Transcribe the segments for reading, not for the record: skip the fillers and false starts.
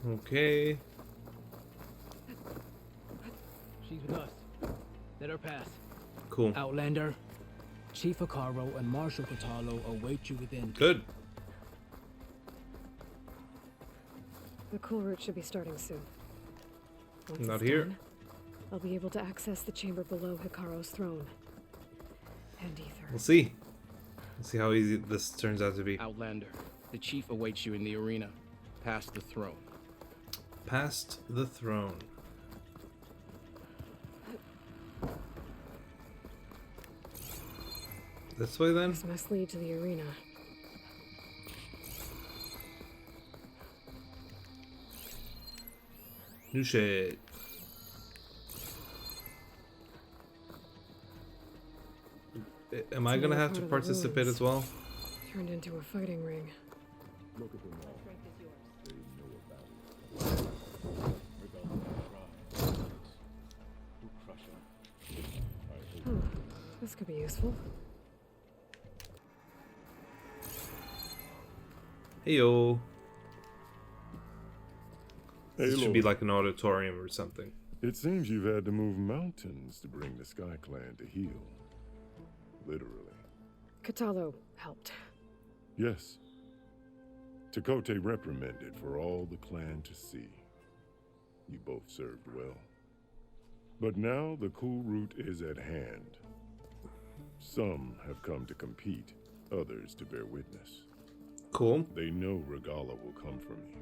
Okay. She's with us. Let her pass. Cool. Outlander, Chief Hikaru and Marshal Katalo await you within. Good. The Kulrut should be starting soon. Once Not it's here. done, I'll be able to access the chamber below Hikaru's throne. And Ether. We'll see. We'll see how easy this turns out to be. Outlander, the chief awaits you in the arena, past the throne. Past the throne. This way then? This must lead to the arena. New shit. Am I gonna have to participate as well? Turned into a fighting ring. Look at them all. They know about it. We'll crush them. This could be useful. Heyo. Hey, This should Aloy. be like an auditorium or something. It seems you've had to move mountains to bring the Sky Clan to heal. Literally. Katalo helped. Yes. Takote reprimanded for all the clan to see. You both served well. But now the Kulrut is at hand. Some have come to compete, others to bear witness. Cool. They know Regala will come for me.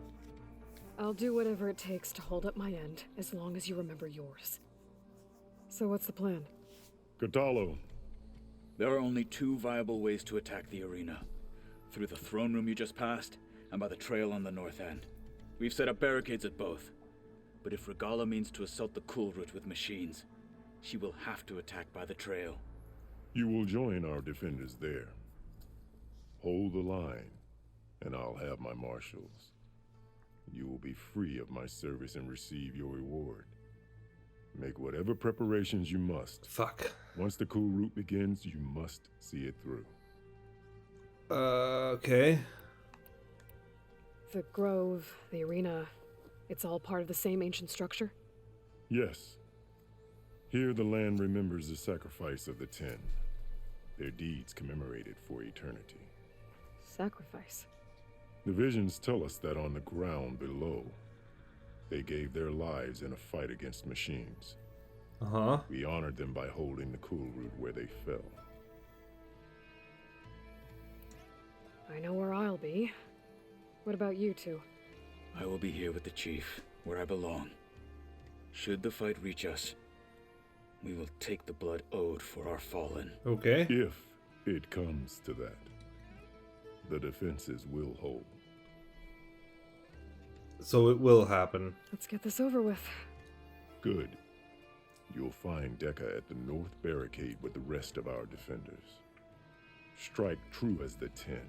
I'll do whatever it takes to hold up my end, as long as you remember yours. So what's the plan? Katalo, There are only two viable ways to attack the arena. Through the throne room you just passed, and by the trail on the north end. We've set up barricades at both. But if Regala means to assault the Kulrut with machines, she will have to attack by the trail. you will join our defenders there. Hold the line, and I'll have my marshals. You will be free of my service and receive your reward. Make whatever preparations you must. Fuck. Once the Kulrut begins, you must see it through. Okay. The grove, the arena, it's all part of the same ancient structure? Yes. Here the land remembers the sacrifice of the Ten. Their deeds commemorated for eternity. Sacrifice. The visions tell us that on the ground below, they gave their lives in a fight against machines. Uh-huh. We honored them by holding the Kulrut where they fell. I know where I'll be. What about you two? I will be here with the chief, where I belong. Should the fight reach us, we will take the blood owed for our fallen. Okay. If it comes to that, the defenses will hold. So it will happen. Let's get this over with. Good. You'll find Dekka at the north barricade with the rest of our defenders. Strike true as the Ten.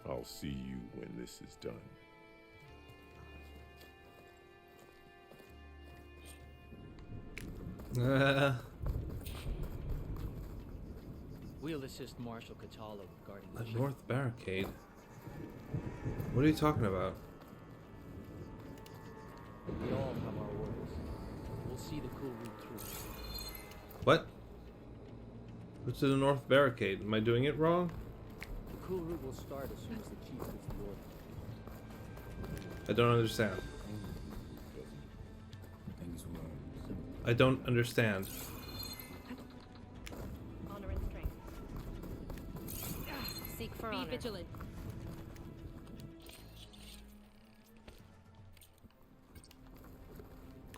I'll see you when this is done. We'll assist Marshal Katalo guarding the The chief. north barricade? What are you talking about? We all have our orders. We'll see the Kulrut through. What? Go to the north barricade. Am I doing it wrong? The Kulrut will start as soon as the chief gives the order. I don't understand. Things were I don't understand. Honor and strength. Seek for honor. Be vigilant.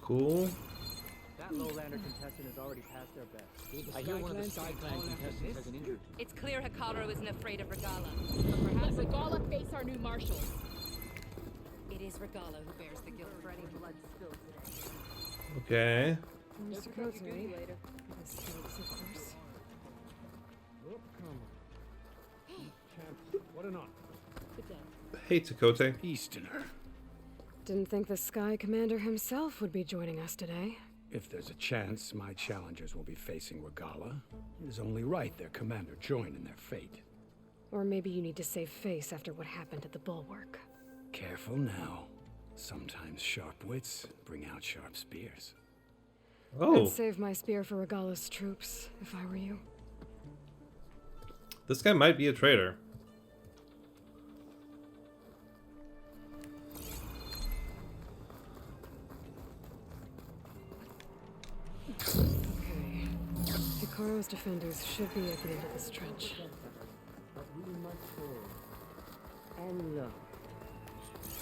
Cool. That lowlander contestant has already passed their best. I hear one of the Sky Clan contestants has an injury. It's clear Hikaru isn't afraid of Regala. Let Regala face our new marshal. It is Regala who bears the guilt for any blood spilled today. Okay. Mr. Kote. This helps, of course. What an honor. Hey, Takote. Easterner. Didn't think the Sky Commander himself would be joining us today. If there's a chance my challengers will be facing Regala, it is only right their commander join in their fate. Or maybe you need to save face after what happened at the Bulwark. Careful now. Sometimes sharp wits bring out sharp spears. Oh, I'd save my spear for Regala's troops, if I were you. this guy might be a traitor. Okay. Hikaru's defenders should be at the end of this trench. But we must hold. And look,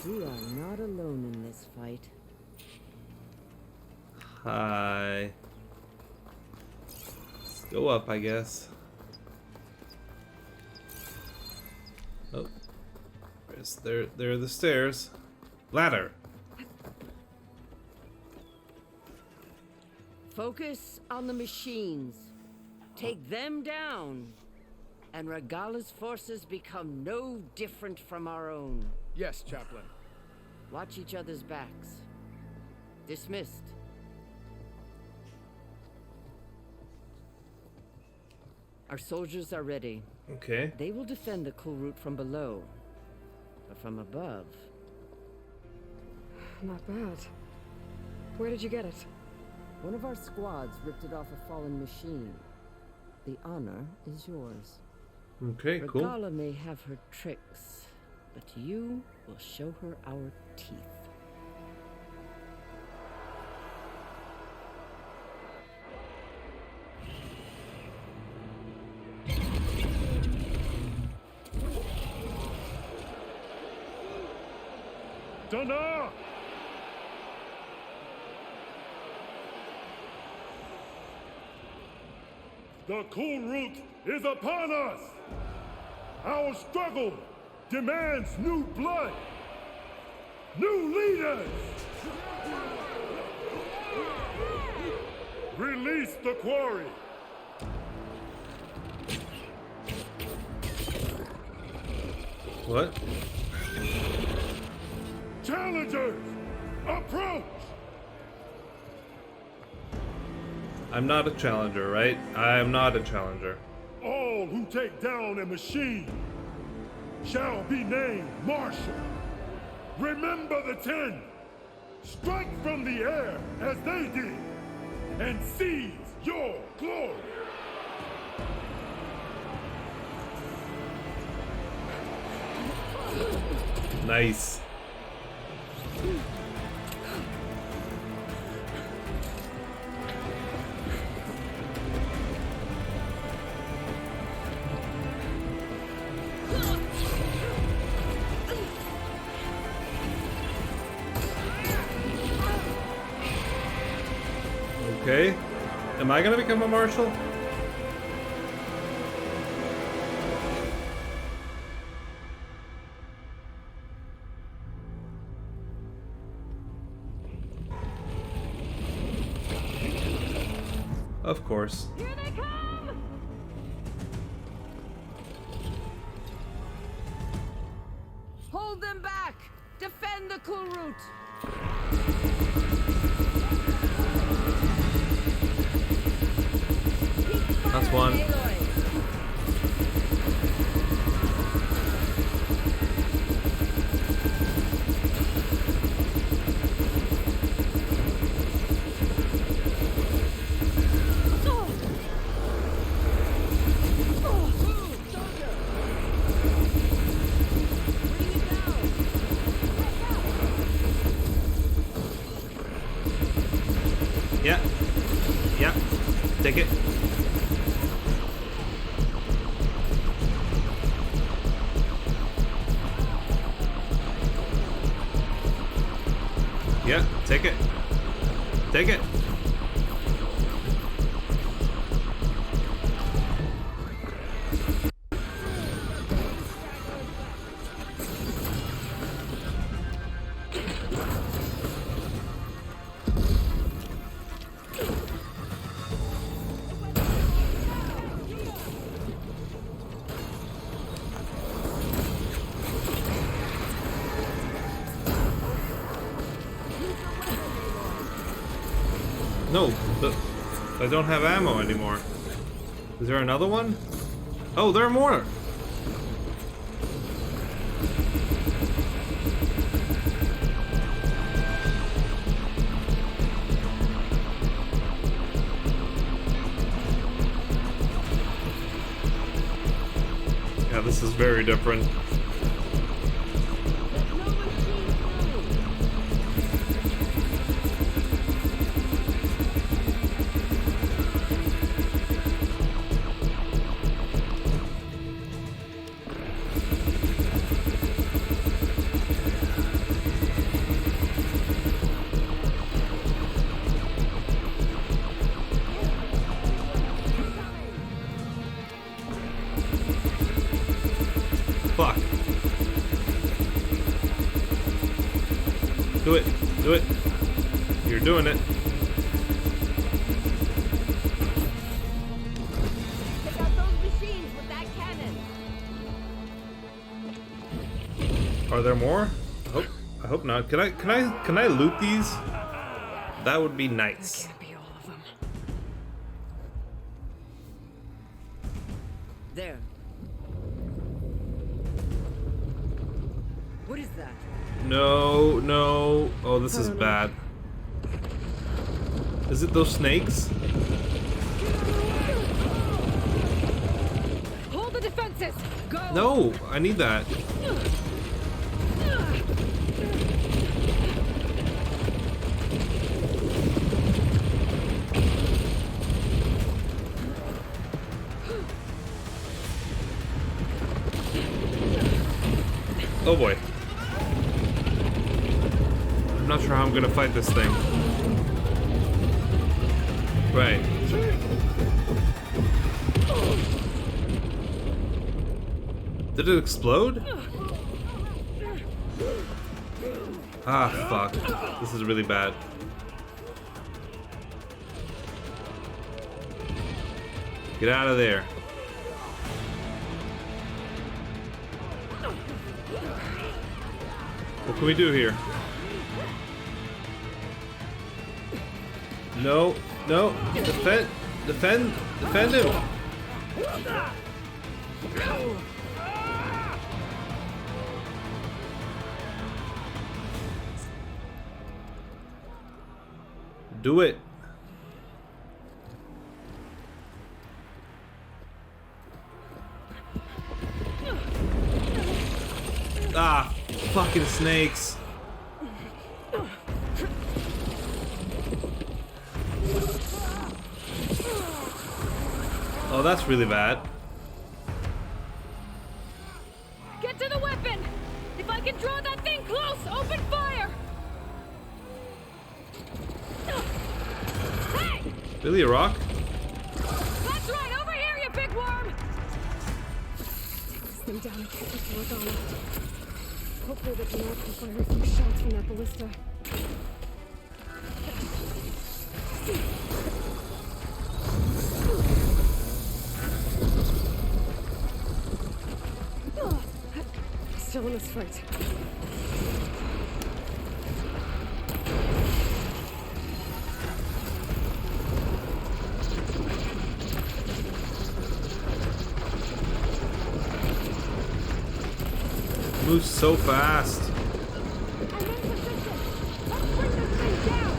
we are not alone in this fight. Hi. Let's go up, I guess. Oh. There are the stairs. Ladder. Focus on the machines. Take them down. And Regala's forces become no different from our own. Yes, Chaplain. Watch each other's backs. Dismissed. Our soldiers are ready. Okay. They will defend the Kulrut from below. But from above... Not bad. Where did you get it? One of our squads ripped it off a fallen machine. The honor is yours. Okay, cool. Regala may have her tricks, but you will show her our teeth. Dana! The Kulrut is upon us! Our struggle demands new blood! New leaders! Release the quarry! What? Challengers! Approach! I'm not a challenger, right? I am not a challenger. All who take down a machine shall be named Marshal. Remember the 10. Strike from the air as they did and seize your glory. Nice. Okay. Am I gonna become a marshal? Of course. Here they come! Hold them back! Defend the Kulrut! That's one. Aloy. Yeah. Yeah. Take it. Yeah, take it. Take it. No, I don't have ammo anymore. Is there another one? Oh, there are more! This is very different. Fuck. Do it. Do it. You're doing it. Take out those machines with that cannon. Are there more? I hope not. Can I loot these? That would be nice. Can't be all of them. There. What is that? No, no. Oh, this is bad. Is it those snakes? Hold the defenses! Go! No, I need that. Oh boy. I'm not sure how I'm gonna fight this thing. Right. Did it explode? Ah, fuck. This is really bad. Get out of there. What can we do here? No, no, defend him. Do it. Ah, fucking snakes. Oh, that's really bad. Get to the weapon! If I can draw that thing close, open fire! Hey! Really, a rock? That's right, over here, you big worm! Take this thing down and kick it to Robo-Dino. Hopefully they can also fire a few shots from that ballista. Still in this fight. Moves so fast. I'm in position. Let's bring this thing down.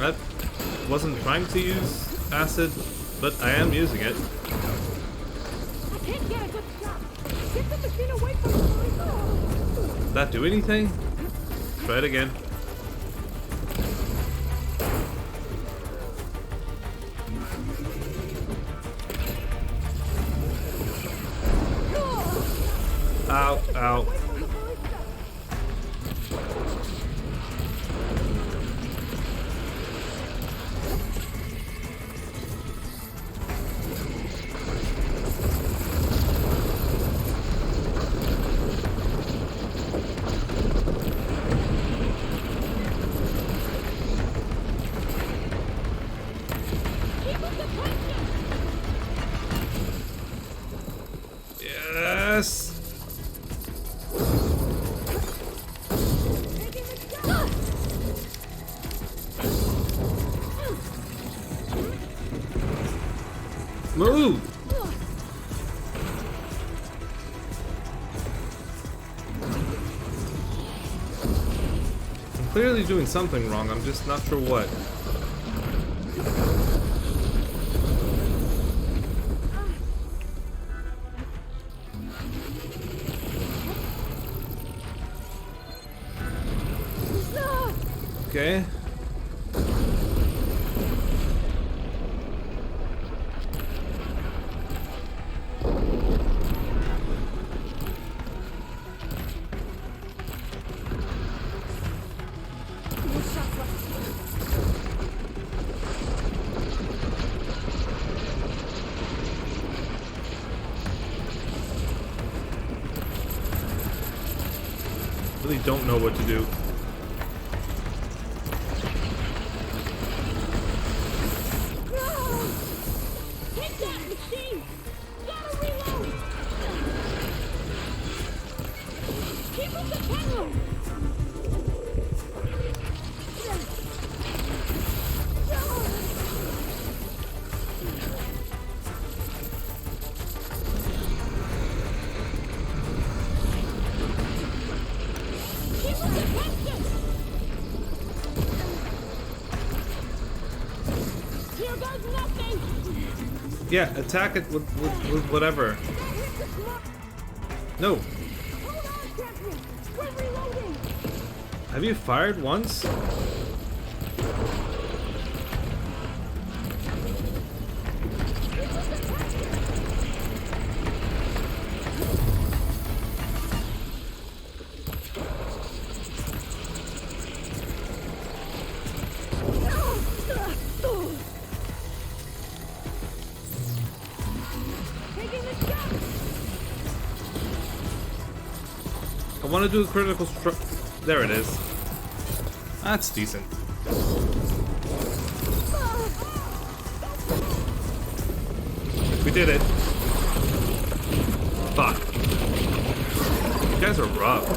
I wasn't trying to use acid, but I am using it. I can't get a good shot. Get the machine away from me. Did that do anything? Try it again. Ow, ow. Yes. Move. clearly doing something wrong, I'm just not sure what. Okay. Really don't know what to do. Take that machine! Gotta reload! Keep up the tempo! Keep up the tension! Here goes nothing! Yeah, attack it with whatever. No. Hold on, champion! We're reloading! Have you fired once? Taking the shot! I want to do the critical stru- There it is. That's decent. We did it. Fuck. You guys are rough.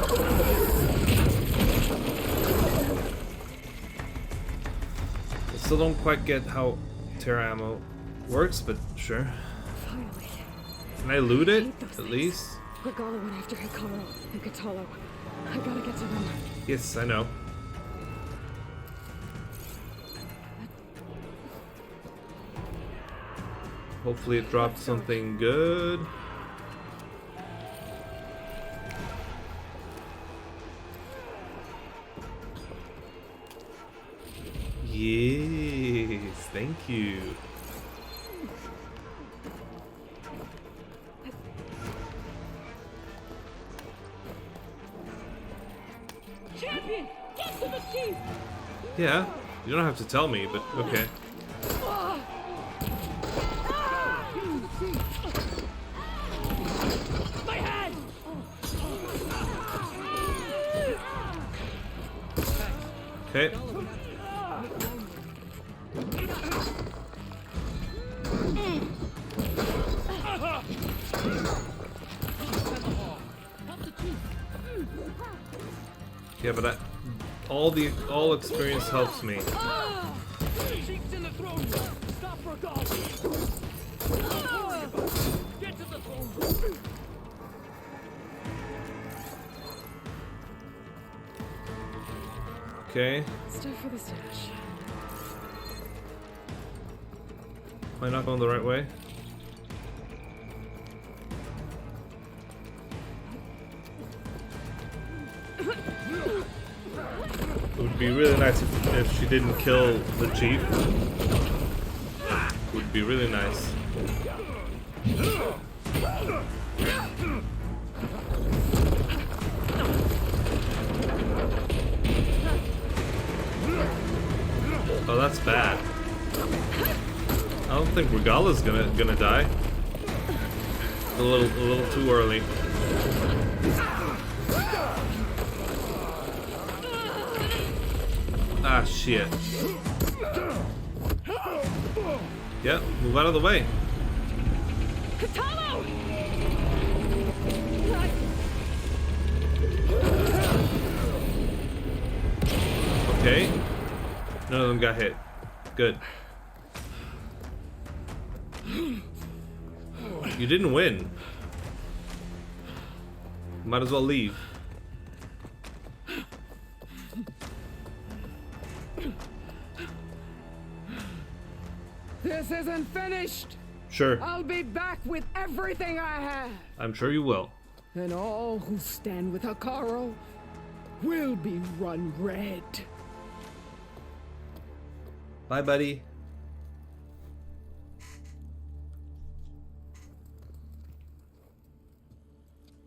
I still don't quite get how Terra ammo works, but sure. Finally. Can I loot it? hate those At things. least? Regala went after Hikaru and Katalo. I gotta get to them. Yes, I know. Hopefully it dropped something good. Yes, thank you. Champion! Get to the chief! Yeah, you don't have to tell me, but okay. My head! Okay. Yeah, but all experience helps me. Chief's in the throne room! Stop Regala! Get to the throne room! Okay. Start for the stash. Am I not going the right way? It would be really nice if she didn't kill the chief. It would be really nice. Oh, that's bad. I don't think Regala's gonna die. A little too early. Ah, shit. Yep, move out of the way. Katalo! Okay. None of them got hit. Good. You didn't win. Might as well leave. This isn't finished. Sure. I'll be back with everything I have. I'm sure you will. And all who stand with Hekarro will be run red. Bye, buddy.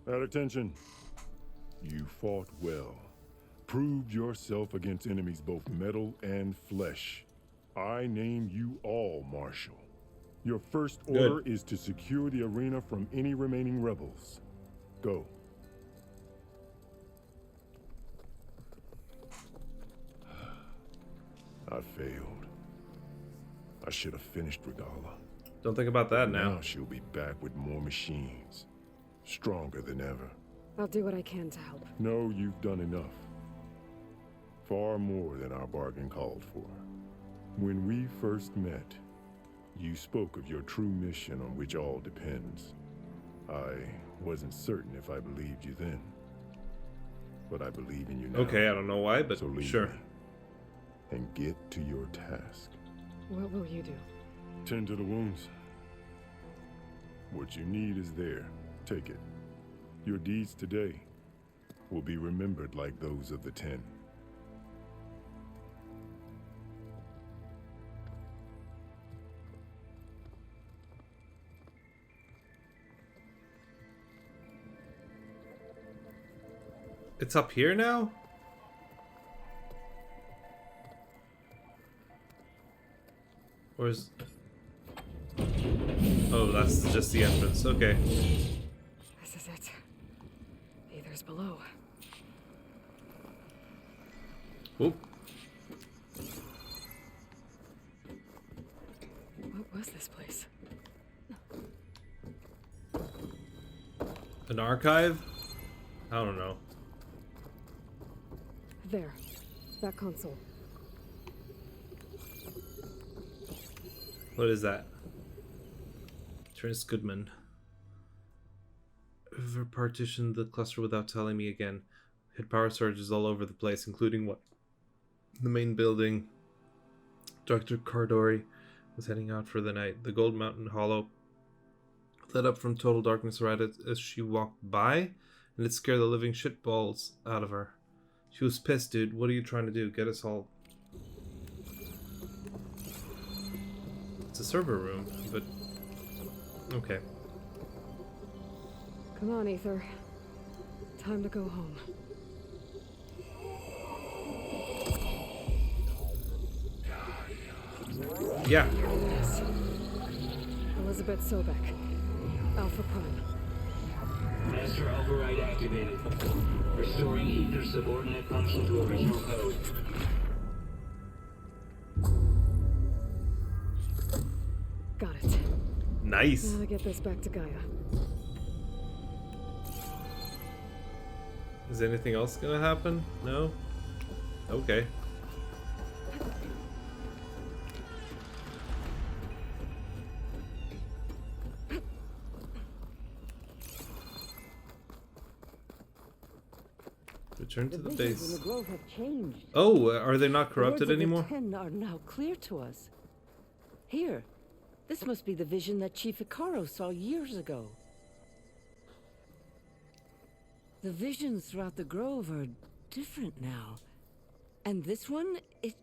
At attention. You fought well. Proved yourself against enemies both metal and flesh. I name you all Marshal. Your first order is to secure the arena from any remaining rebels. Go. I failed. I should have finished Regala. Don't think about that now. Now she'll be back with more machines. Stronger than ever. I'll do what I can to help. No, you've done enough. Far more than our bargain called for. When we first met, you spoke of your true mission on which all depends. I wasn't certain if I believed you then. But I believe in you now. Okay, I don't know why, but so leave sure. me and get to your task. What will you do? Tend to the wounds. What you need is there. Take it. Your deeds today will be remembered like those of the 10. It's up here now? Or is... Oh, that's just the entrance. Okay. This is it. Aether's below. Oop. What was this place? An archive? I don't know. There. That console. What is that? Terrence Goodman. Whoever partitioned the cluster without telling me again. Hit power surges all over the place, including what? The main building. Dr. Cardori was heading out for the night. The Gold Mountain Hollow lit up from total darkness right as she walked by, and it scared the living shitballs out of her. She was pissed, dude. What are you trying to do? Get us all... It's a server room, but... Okay. Come on, Aether. Time to go home. Yeah. Yes. Elizabeth Sobek. Alpha Prime. Master override activated. Restoring ether subordinate function to original code. Got it. Nice. Now to get this back to Gaia. Is anything else gonna happen? No? Okay. Return to the visions in base. the grove have changed. Oh, are they not corrupted The words anymore? of the 10 are now clear to us. Here, this must be the vision that Chief Hekarro saw years ago. The visions throughout the grove are different now. And this one, it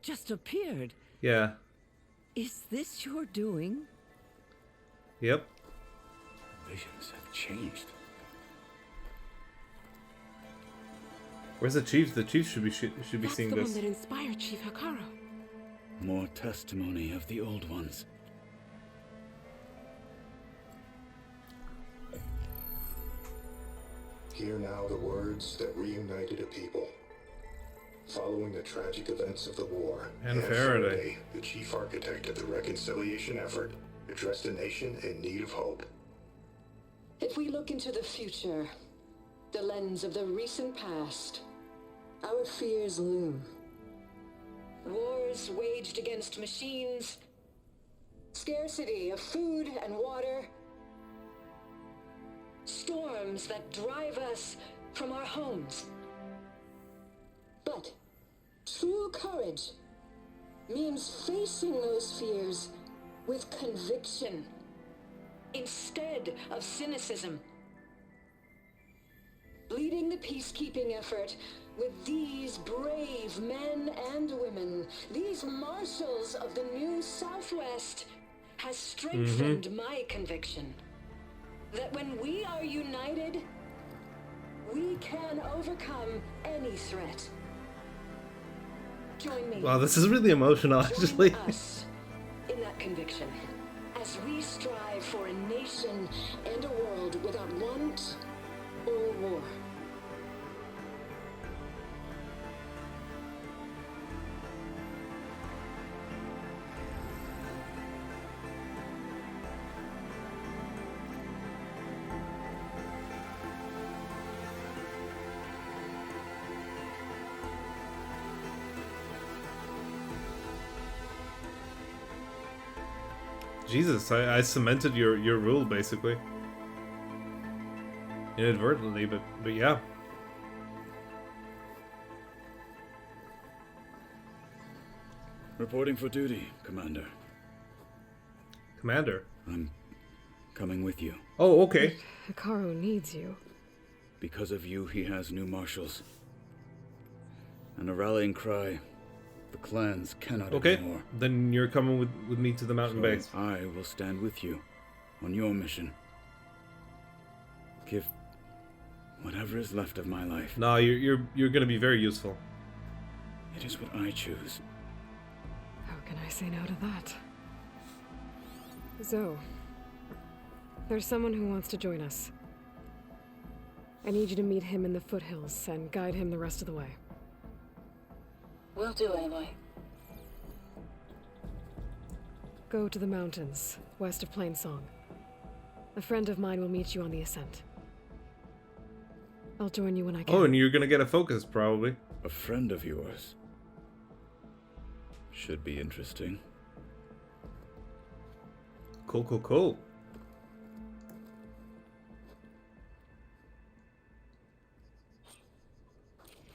just appeared. Yeah. Is this your doing? Yep. Visions have changed. Where's the chief? The chief should be That's seeing the this. one that inspired Chief Hekarro. More testimony of the old ones. Hear now the words that reunited a people. Following the tragic events of the war, And Faraday, the chief architect of the reconciliation effort, addressed a nation in need of hope. If we look into the future, the lens of the recent past, our fears loom. Wars waged against machines, scarcity of food and water, storms that drive us from our homes. But true courage means facing those fears with conviction instead of cynicism. Leading the peacekeeping effort with these brave men and women, these marshals of the new Southwest, has strengthened my conviction that when we are united, we can overcome any threat. Join me. Wow, this is really emotional, actually. Join us in that conviction as we strive for a nation and a world without want or war. Jesus, I cemented your rule basically. Inadvertently, but yeah. Reporting for duty, Commander. Commander? I'm coming with you. Oh, okay. Hikaru needs you. Because of you, he has new marshals. And a rallying cry. The clans cannot ignore. Then you're coming with me to the mountain base. I will stand with you on your mission. Give whatever is left of my life. No, you're gonna be very useful. It is what I choose. How can I say no to that? Zoe, there's someone who wants to join us. I need you to meet him in the foothills and guide him the rest of the way. Will do, Aloy. Go to the mountains, west of Plainsong. A friend of mine will meet you on the ascent. I'll join you when I can. Oh, and you're gonna get a focus, probably. A friend of yours. Should be interesting. Cool, cool, cool.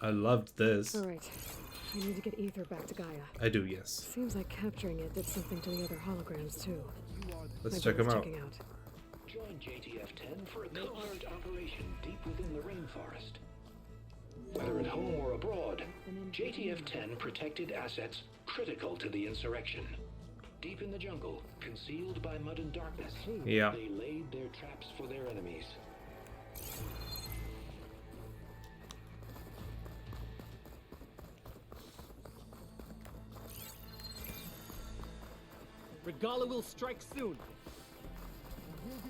I loved this. Alright. I need to get Ether back to Gaia. I do, yes. Seems like capturing it did something to the other holograms, too. Let's check them out. Join JTF-10 for a covert operation deep within the rainforest. Whether at home or abroad, JTF-10 protected assets critical to the insurrection. Deep in the jungle, concealed by mud and darkness, yeah. They laid their traps for their enemies. Regala will strike soon.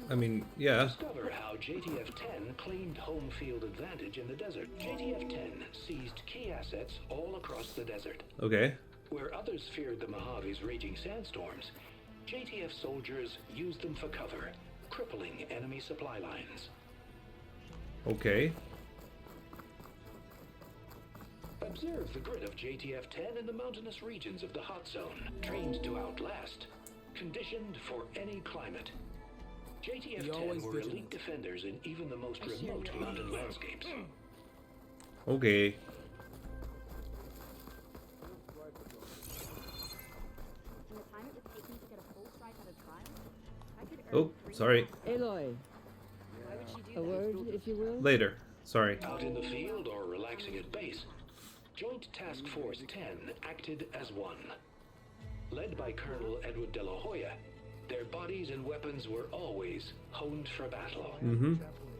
I mean, yeah. Discover how JTF-10 claimed home field advantage in the desert. JTF-10 seized key assets all across the desert. Okay. Where others feared the Mojave's raging sandstorms, JTF soldiers used them for cover, crippling enemy supply lines. Okay. Observe the grit of JTF-10 in the mountainous regions of the hot zone, trained to outlast, conditioned for any climate. JTF-10 were elite defenders in even the most remote mountain landscapes. Okay. Oh, sorry. Aloy. A word, if you will? Later. Sorry. Out in the field or relaxing at base, Joint Task Force 10 acted as one. Led by Colonel Edward De La Hoya, their bodies and weapons were always honed for battle.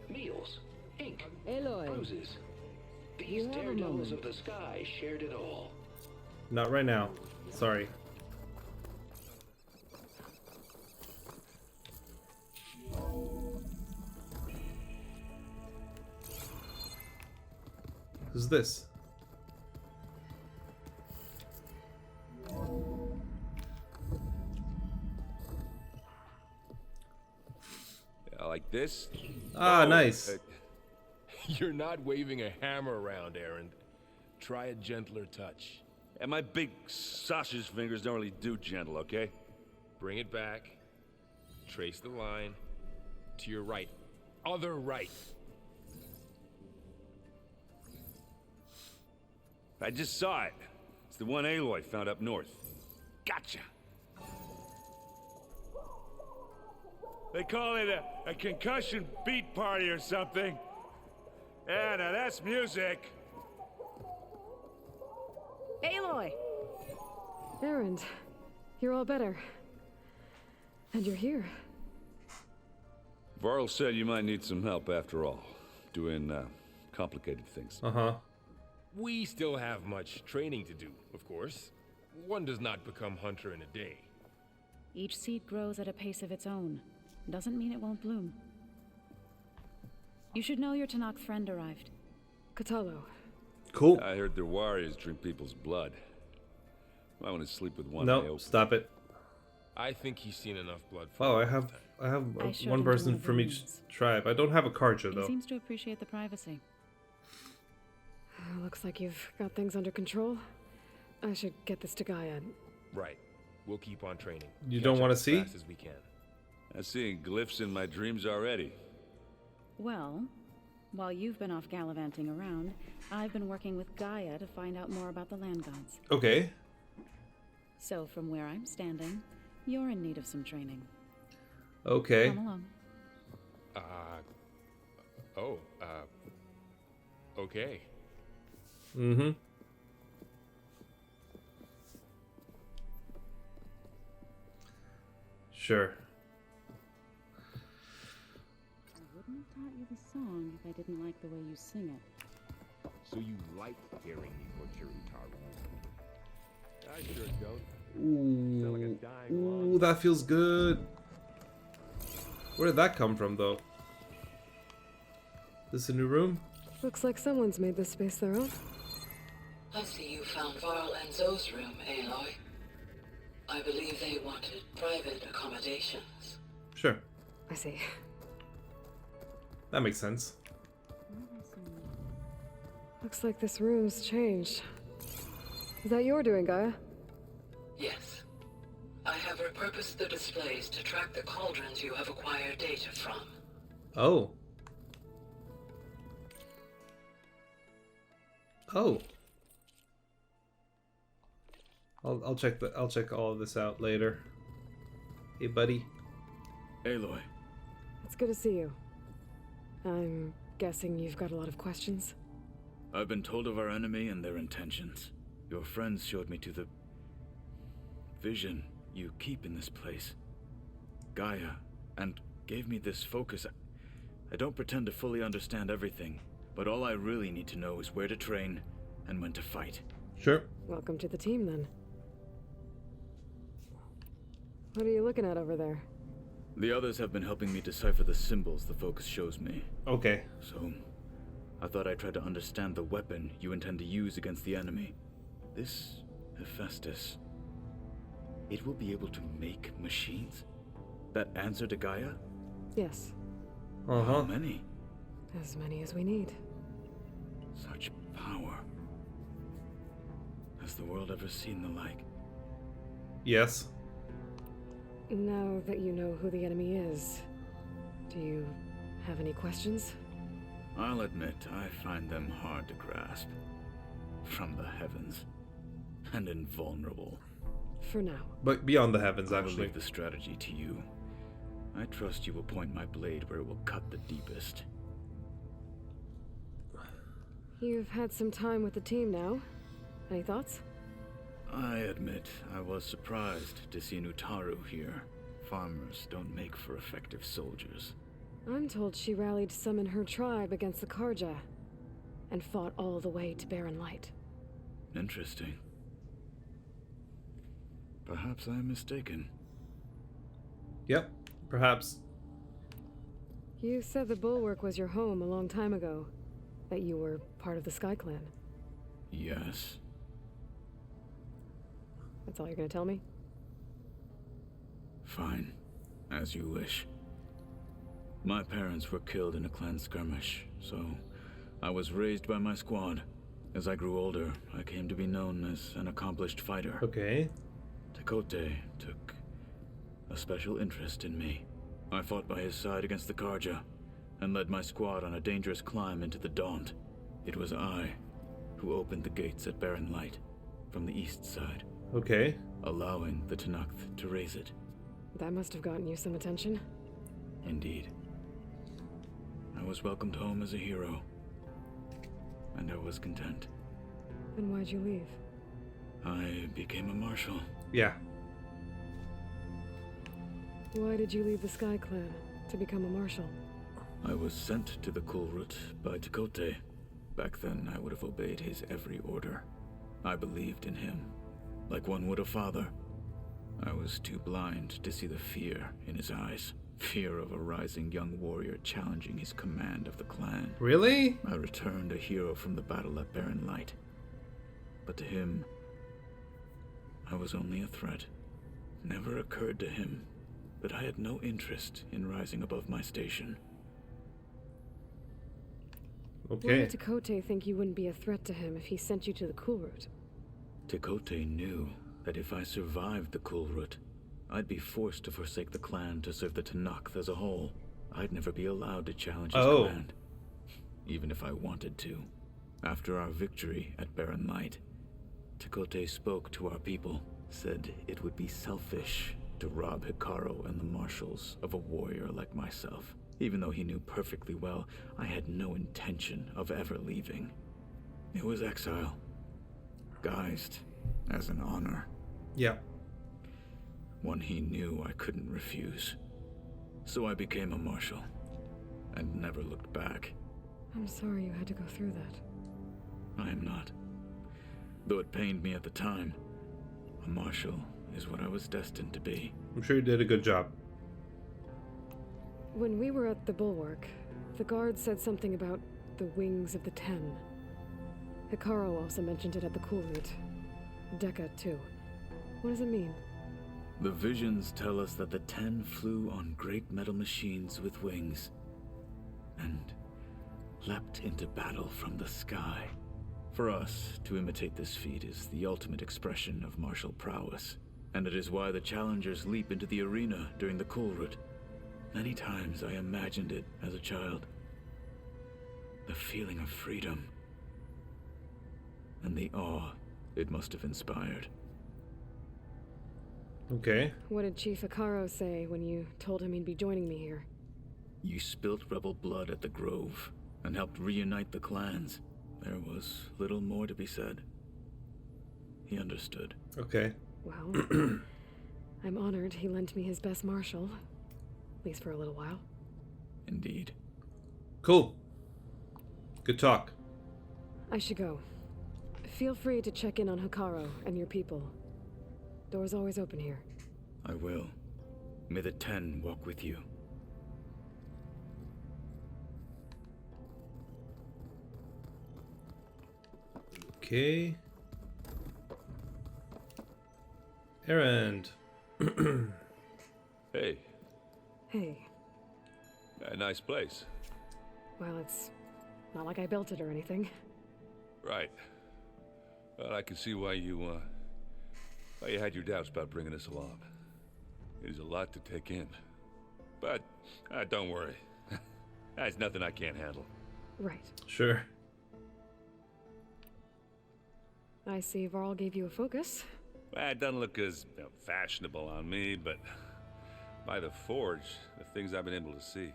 Meals, ink, Aloy. bruises. These daredevils of the sky shared it all. Not right now. Sorry. Who's this? Like this? Ah, nice. You're not waving a hammer around, Aaron. Try a gentler touch. And my big sausage fingers don't really do gentle, okay? Bring it back. Trace the line. To your right. Other right. I just saw it. It's the one Aloy found up north. Gotcha. They call it a concussion beat party or something. Yeah, now that's music. Aloy! Erend, you're all better. And you're here. Varl said you might need some help after all. Doing, complicated things. Uh-huh. We still have much training to do, of course. One does not become hunter in a day. Each seed grows at a pace of its own. Doesn't mean it won't bloom. You should know your Tanakh friend arrived. Katalo. Cool. I heard their warriors drink people's blood. I want to sleep with one eye No, open. stop it. I think he's seen enough blood for Oh, I have showed one him person one of the from each rooms. tribe. I don't have a Karja, He though. seems to appreciate the privacy. Looks like you've got things under control. I should get this to Gaia. Right. We'll keep on training. You Catch don't up want to as see? fast as we can. I'm seeing glyphs in my dreams already. Well, while you've been off gallivanting around, I've been working with Gaia to find out more about the land gods. Okay. So from where I'm standing, you're in need of some training. Okay. Come along. Okay. Mm-hmm. Sure. I wouldn't have taught you the song if I didn't like the way you sing it. So you like hearing me butcher Utaru? I sure don't. Ooh, that feels good. Where did that come from, though? This a new room? Looks like someone's made this space their own. I see you found Varl and Zoe's room, Aloy. I believe they wanted private accommodations. Sure. I see. That makes sense. Looks like this room's changed. Is that your doing, Gaia? Yes. I have repurposed the displays to track the cauldrons you have acquired data from. Oh. Oh. I'll check all of this out later. Hey, buddy. Aloy. It's good to see you. I'm guessing you've got a lot of questions? I've been told of our enemy and their intentions. Your friends showed me to the vision you keep in this place, Gaia, and gave me this focus. I don't pretend to fully understand everything, but all I really need to know is where to train and when to fight. Sure. Welcome to the team, then. What are you looking at over there? The others have been helping me decipher the symbols the focus shows me. Okay. So, I thought I'd try to understand the weapon you intend to use against the enemy. This Hephaestus, it will be able to make machines that answer to Gaia? Yes. How many? As many as we need. Such power. Has the world ever seen the like? Yes. Now that you know who the enemy is, do you have any questions? I'll admit, I find them hard to grasp. From the heavens. And invulnerable. For now. But beyond the heavens, I'll actually. leave the strategy to you. I trust you will point my blade where it will cut the deepest. You've had some time with the team now. Any thoughts? I admit, I was surprised to see Utaru here. Farmers don't make for effective soldiers. I'm told she rallied some in her tribe against the Karja, and fought all the way to Barren Light. Interesting. Perhaps I'm mistaken. Yep, perhaps. You said the Bulwark was your home a long time ago. That you were part of the Sky Clan. Yes. That's all you're gonna tell me? Fine. As you wish. My parents were killed in a clan skirmish, so I was raised by my squad. As I grew older, I came to be known as an accomplished fighter. Okay. Tekote took a special interest in me. I fought by his side against the Karja, and led my squad on a dangerous climb into the Daunt. It was I who opened the gates at Barren Light, from the east side. Okay. allowing the Tenakth to raise it. That must have gotten you some attention. Indeed. I was welcomed home as a hero, and I was content. Then why'd you leave? I became a marshal. Yeah. Why did you leave the Sky Clan to become a marshal? I was sent to the Kulrut by Tekote. Back then, I would have obeyed his every order. I believed in him, like one would a father. I was too blind to see the fear in his eyes. Fear of a rising young warrior challenging his command of the clan. Really? I returned a hero from the battle at Barren Light. But to him, I was only a threat. Never occurred to him that I had no interest in rising above my station. Why Okay. did Tekote think you wouldn't be a threat to him if he sent you to the Kulrut? Tekote knew that if I survived the Kulrut, I'd be forced to forsake the clan to serve the Tenakth as a whole. I'd never be allowed to challenge his command, even if I wanted to. After our victory at Barren Light, Tekote spoke to our people, said it would be selfish to rob Hikaru and the marshals of a warrior like myself. Even though he knew perfectly well I had no intention of ever leaving. It was exile, guised as an honor. Yeah. One he knew I couldn't refuse. So I became a marshal, and never looked back. I'm sorry you had to go through that. I am not. Though it pained me at the time, a marshal is what I was destined to be. I'm sure you did a good job. When we were at the Bulwark, the guard said something about the Wings of the Ten. Hikaru also mentioned it at the Kulrut. Dekka, too. What does it mean? The visions tell us that the Ten flew on great metal machines with wings, and leapt into battle from the sky. For us, to imitate this feat is the ultimate expression of martial prowess, and it is why the challengers leap into the arena during the Kulrut. Many times I imagined it as a child. The feeling of freedom, and the awe it must have inspired. Okay. What did Chief Hikaru say when you told him he'd be joining me here? You spilt rebel blood at the Grove, and helped reunite the clans. There was little more to be said. He understood. Okay. Well, I'm honored he lent me his best marshal. At least for a little while. Indeed. Cool. Good talk. I should go. Feel free to check in on Hikaru and your people. Door's always open here. I will. May the Ten walk with you. Okay. Errand. Hey. Hey. A nice place. Well, it's not like I built it or anything. Right. Well, I can see why you had your doubts about bringing us along. It is a lot to take in. But, don't worry. That's nothing I can't handle. Right. Sure. I see Varl gave you a focus. Well, it doesn't look as fashionable on me, but by the Forge, the things I've been able to see.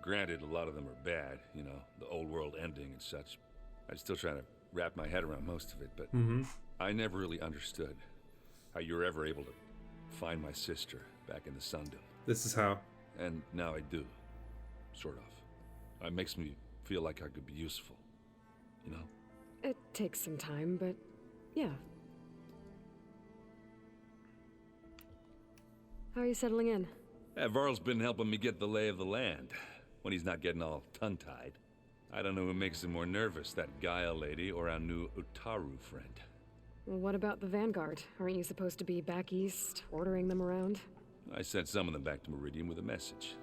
Granted, a lot of them are bad, you know, the old world ending and such. I'm still trying to wrap my head around most of it, but I never really understood how you were ever able to find my sister back in the Sundom. This is how. And now I do. Sort of. It makes me feel like I could be useful. You know? It takes some time, but yeah. How are you settling in? Varl's been helping me get the lay of the land, when he's not getting all tongue-tied. I don't know who makes him more nervous, that Gaia lady or our new Utaru friend. Well, what about the Vanguard? Aren't you supposed to be back east, ordering them around? I sent some of them back to Meridian with a message.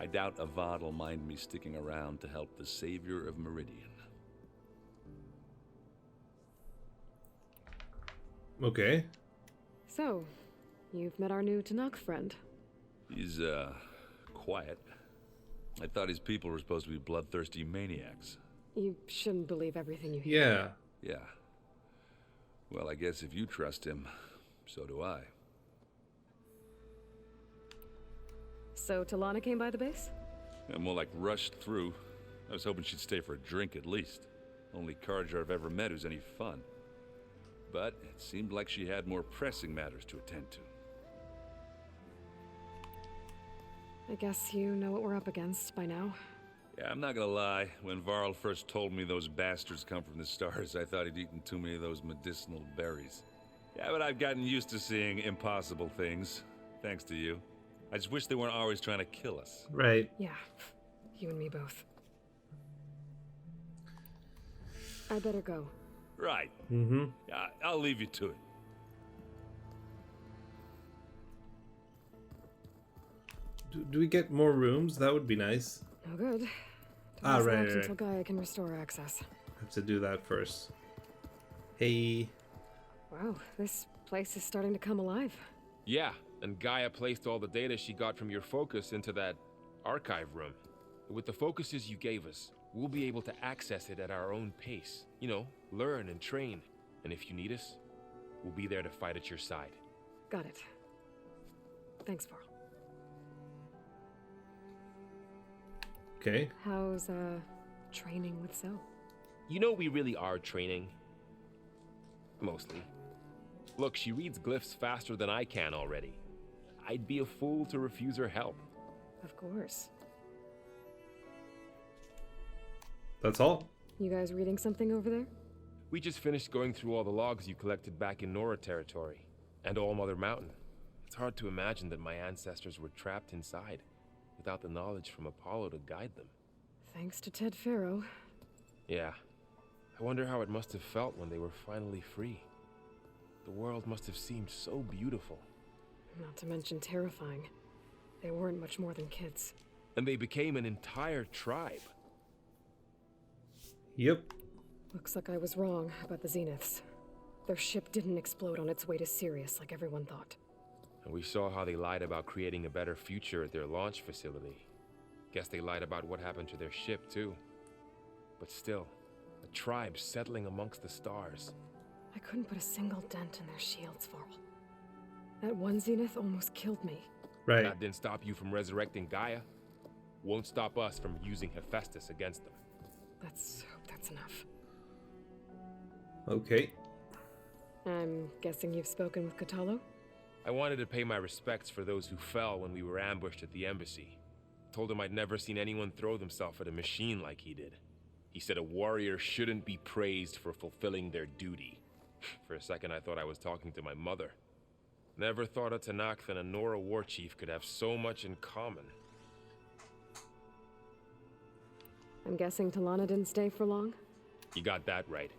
I doubt Avad will mind me sticking around to help the savior of Meridian. Okay. So, you've met our new Tenakth friend. He's, quiet. I thought his people were supposed to be bloodthirsty maniacs. You shouldn't believe everything you hear. Yeah. Yeah. Well, I guess if you trust him, so do I. So Talana came by the base? I'm more like rushed through. I was hoping she'd stay for a drink at least. Only Carja I've ever met who's any fun. But it seemed like she had more pressing matters to attend to. I guess you know what we're up against by now. Yeah, I'm not gonna lie. When Varl first told me those bastards come from the stars, I thought he'd eaten too many of those medicinal berries. Yeah, but I've gotten used to seeing impossible things, thanks to you. I just wish they weren't always trying to kill us. Right. Yeah, you and me both. I better go. Right. Mm-hmm. Yeah, I'll leave you to it. Do we get more rooms? That would be nice. Oh, good. Ah, right, right, Until right. Gaia can restore access. Have to do that first. Hey. Wow, this place is starting to come alive. Yeah, and Gaia placed all the data she got from your focus into that archive room. With the focuses you gave us, we'll be able to access it at our own pace. You know, learn and train. And if you need us, we'll be there to fight at your side. Got it. Thanks, Varl. Okay. How's, training with Zoe? You know we really are training. Mostly. Look, she reads glyphs faster than I can already. I'd be a fool to refuse her help. Of course. That's all? You guys reading something over there? We just finished going through all the logs you collected back in Nora territory, and All Mother Mountain. It's hard to imagine that my ancestors were trapped inside, without the knowledge from Apollo to guide them. Thanks to Ted Faro. Yeah. I wonder how it must have felt when they were finally free. The world must have seemed so beautiful. Not to mention terrifying. They weren't much more than kids. And they became an entire tribe. Yep. Looks like I was wrong about the Zeniths. Their ship didn't explode on its way to Sirius like everyone thought. And we saw how they lied about creating a better future at their launch facility. Guess they lied about what happened to their ship, too. But still, a tribe settling amongst the stars. I couldn't put a single dent in their shields, Varl. That one Zenith almost killed me. Right. That didn't stop you from resurrecting Gaia. Won't stop us from using Hephaestus against them. Let's hope that's enough. Okay. I'm guessing you've spoken with Katalo? I wanted to pay my respects for those who fell when we were ambushed at the embassy. Told him I'd never seen anyone throw themselves at a machine like he did. He said a warrior shouldn't be praised for fulfilling their duty. For a second I thought I was talking to my mother. Never thought a Tanakh and a Nora war chief could have so much in common. I'm guessing Talana didn't stay for long? You got that right.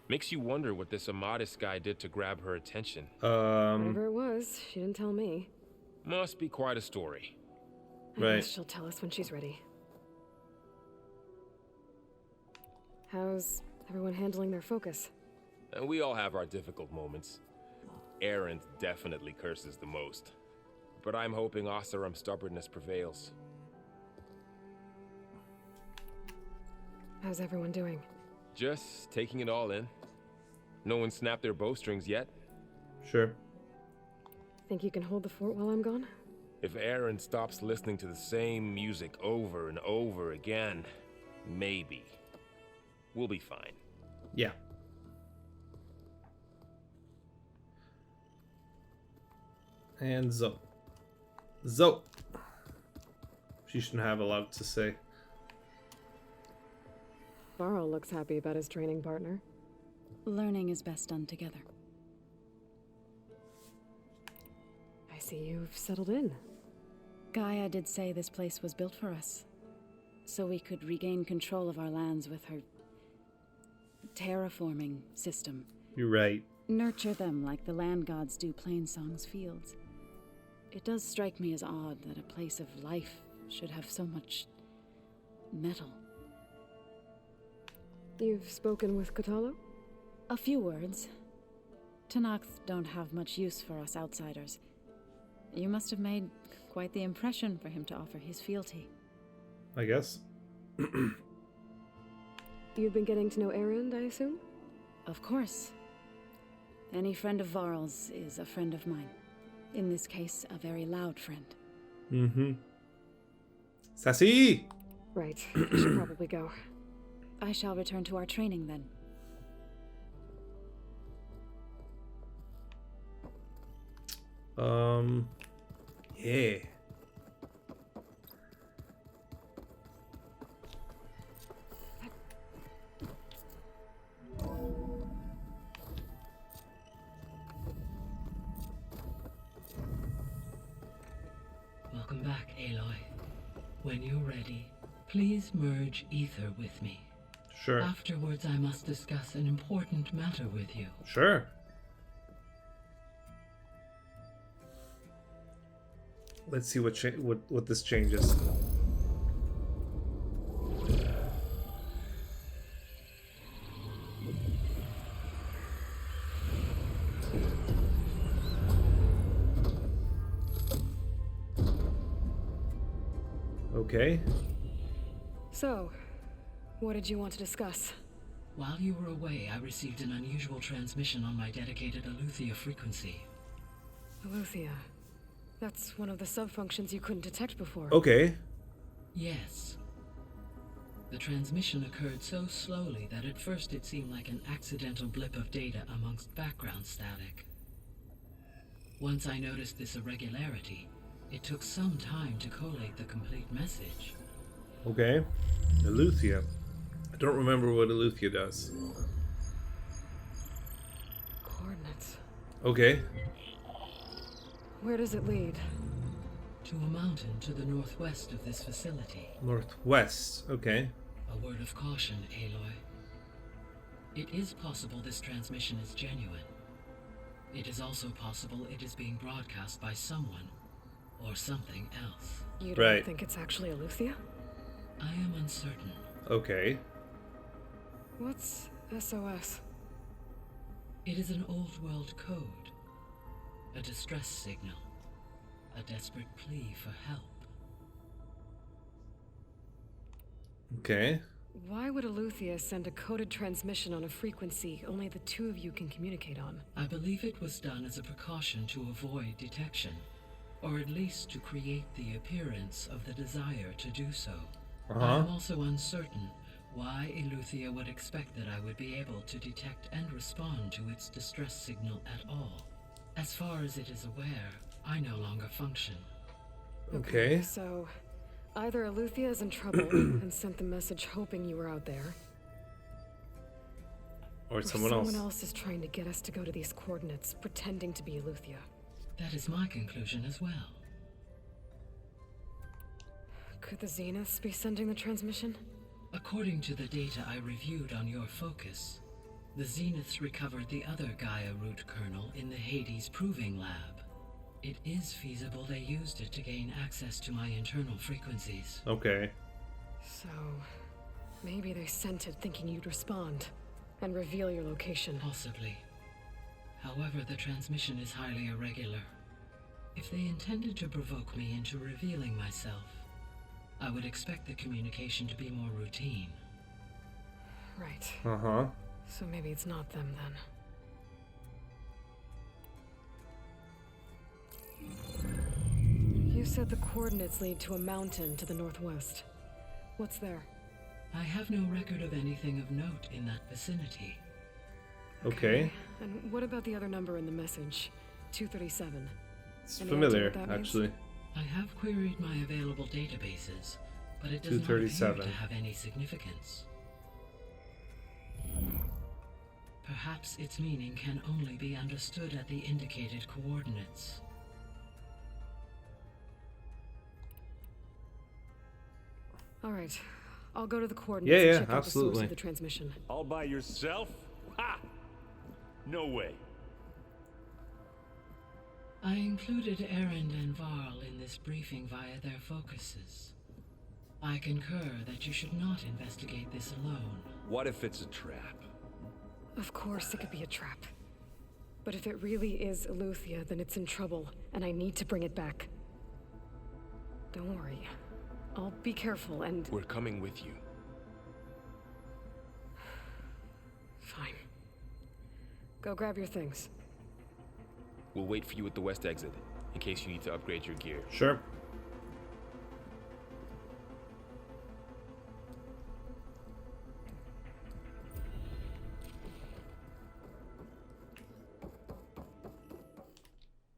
Makes you wonder what this Amadis guy did to grab her attention. Whatever it was, she didn't tell me. Must be quite a story. I guess she'll tell us when she's ready. How's everyone handling their focus? And we all have our difficult moments. Erend definitely curses the most. But I'm hoping Oseram's stubbornness prevails. How's everyone doing? Just taking it all in. No one snapped their bowstrings yet. Sure. Think you can hold the fort while I'm gone? If Erend stops listening to the same music over and over again, maybe. We'll be fine. Yeah. And Zoe. Zoe! She shouldn't have a lot to say. Varl looks happy about his training partner. Learning is best done together. I see you've settled in. Gaia did say this place was built for us, so we could regain control of our lands with her terraforming system. You're right. Nurture them like the land gods do Plainsong's fields. It does strike me as odd that a place of life should have so much metal. You've spoken with Katalo? A few words. Tanakh don't have much use for us outsiders. You must have made quite the impression for him to offer his fealty. I guess. You've been getting to know Erend, I assume? Of course. Any friend of Varl's is a friend of mine. In this case, a very loud friend. Mm-hmm. Sassy! Right. I should probably go. I shall return to our training then. Yeah. Welcome back, Aloy. When you're ready, please merge ether with me. Sure. Afterwards, I must discuss an important matter with you. Sure. Let's see what this changes. Okay. So, what did you want to discuss? While you were away, I received an unusual transmission on my dedicated Aletheia frequency. Aletheia. That's one of the sub-functions you couldn't detect before. Okay. Yes. The transmission occurred so slowly that at first it seemed like an accidental blip of data amongst background static. Once I noticed this irregularity, it took some time to collate the complete message. Okay. Aletheia. I don't remember what Aletheia does. Coordinates. Okay. Where does it lead? To a mountain to the northwest of this facility. Northwest. Okay. A word of caution, Aloy. It is possible this transmission is genuine. It is also possible it is being broadcast by someone or something else. You don't think it's actually Aletheia? I am uncertain. Okay. What's SOS? It is an old world code. A distress signal. A desperate plea for help. Okay. Why would Aletheia send a coded transmission on a frequency only the two of you can communicate on? I believe it was done as a precaution to avoid detection, or at least to create the appearance of the desire to do so. I am also uncertain why Aletheia would expect that I would be able to detect and respond to its distress signal at all. As far as it is aware, I no longer function. Okay. So, either Aletheia is in trouble and sent the message hoping you were out there, or someone else. Someone else is trying to get us to go to these coordinates, pretending to be Aletheia. That is my conclusion as well. Could the Zeniths be sending the transmission? According to the data I reviewed on your focus, the Zeniths recovered the other Gaia root kernel in the Hades Proving Lab. It is feasible they used it to gain access to my internal frequencies. Okay. So, maybe they sent it thinking you'd respond and reveal your location. Possibly. However, the transmission is highly irregular. If they intended to provoke me into revealing myself, I would expect the communication to be more routine. Right. Uh-huh. So maybe it's not them then. You said the coordinates lead to a mountain to the northwest. What's there? I have no record of anything of note in that vicinity. Okay. And what about the other number in the message? 237. It's familiar, actually. I have queried my available databases, but it does not appear to have any significance. Perhaps its meaning can only be understood at the indicated coordinates. All right, I'll go to the coordinates and check out the source of the transmission. All by yourself? Ha! No way. I included Erend and Varl in this briefing via their focuses. I concur that you should not investigate this alone. What if it's a trap? Of course it could be a trap. But if it really is Aletheia, then it's in trouble, and I need to bring it back. Don't worry. I'll be careful and... We're coming with you. Fine. Go grab your things. We'll wait for you at the west exit, in case you need to upgrade your gear. Sure.